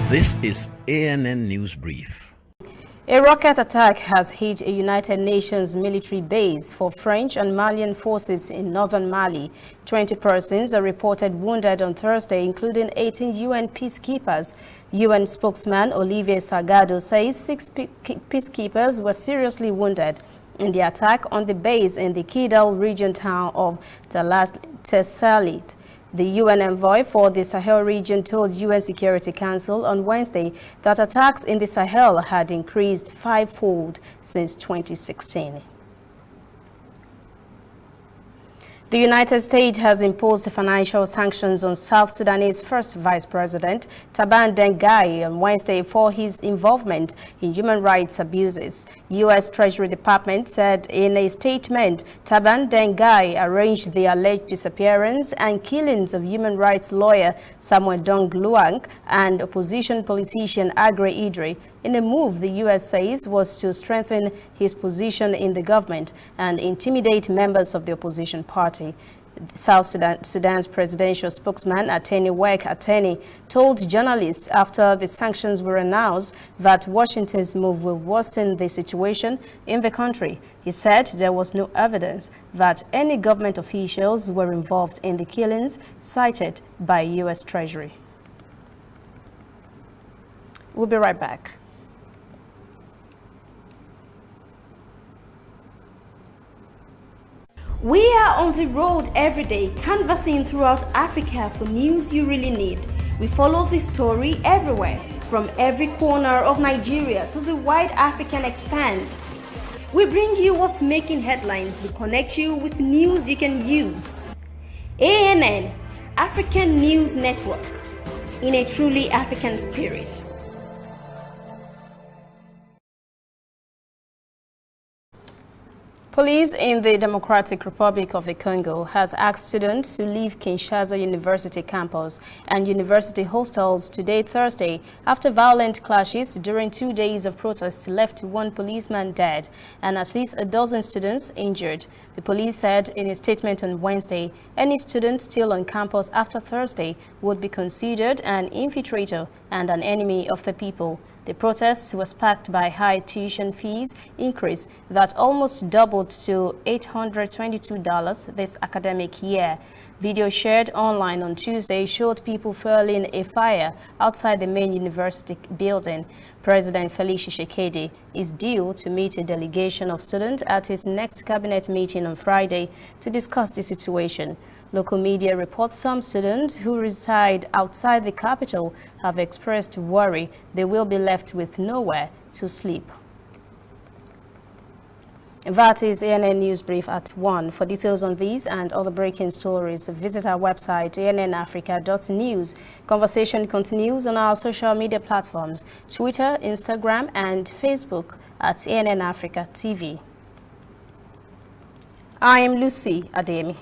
This is ANN News Brief. A rocket attack has hit a United Nations military base for French and Malian forces in northern Mali. 20 persons are reported wounded on Thursday, including 18 UN peacekeepers. UN spokesman Olivier Sagado says 6 peacekeepers were seriously wounded in the attack on the base in the Kidal region town of Tessalit. The UN envoy for the Sahel region told UN Security Council on Wednesday that attacks in the Sahel had increased fivefold since 2016. The United States has imposed financial sanctions on South Sudanese first Vice President Taban Dengai on Wednesday for his involvement in human rights abuses. U.S. Treasury Department said in a statement Taban Dengai arranged the alleged disappearance and killings of human rights lawyer Samuel Dong Luang and opposition politician Agre Idri, in a move the U.S. says was to strengthen his position in the government and intimidate members of the opposition party. South Sudan's presidential spokesman, Ateni Wek Ateni, told journalists after the sanctions were announced that Washington's move will worsen the situation in the country. He said there was no evidence that any government officials were involved in the killings cited by U.S. Treasury. We'll be right back. We are on the road every day, canvassing throughout Africa for news you really need. We follow the story everywhere, from every corner of Nigeria to the wide African expanse. We bring you what's making headlines. We connect you with news you can use. ANN, African News Network, in a truly African spirit. Police in the Democratic Republic of the Congo has asked students to leave Kinshasa University campus and university hostels today, Thursday, after violent clashes during 2 days of protests left one policeman dead and at least a dozen students injured. The police said in a statement on Wednesday, any student still on campus after Thursday would be considered an infiltrator and an enemy of the people. The protests were sparked by high tuition fees increase that almost doubled to $822 this academic year. Video shared online on Tuesday showed people fueling a fire outside the main university building. President Felix Tshisekedi is due to meet a delegation of students at his next cabinet meeting on Friday to discuss the situation. Local media reports some students who reside outside the capital have expressed worry they will be left with nowhere to sleep. That is ANN News Brief at 1. For details on these and other breaking stories, visit our website, annafrica.news. Conversation continues on our social media platforms, Twitter, Instagram, and Facebook at ANN Africa TV. I am Lucy Ademi.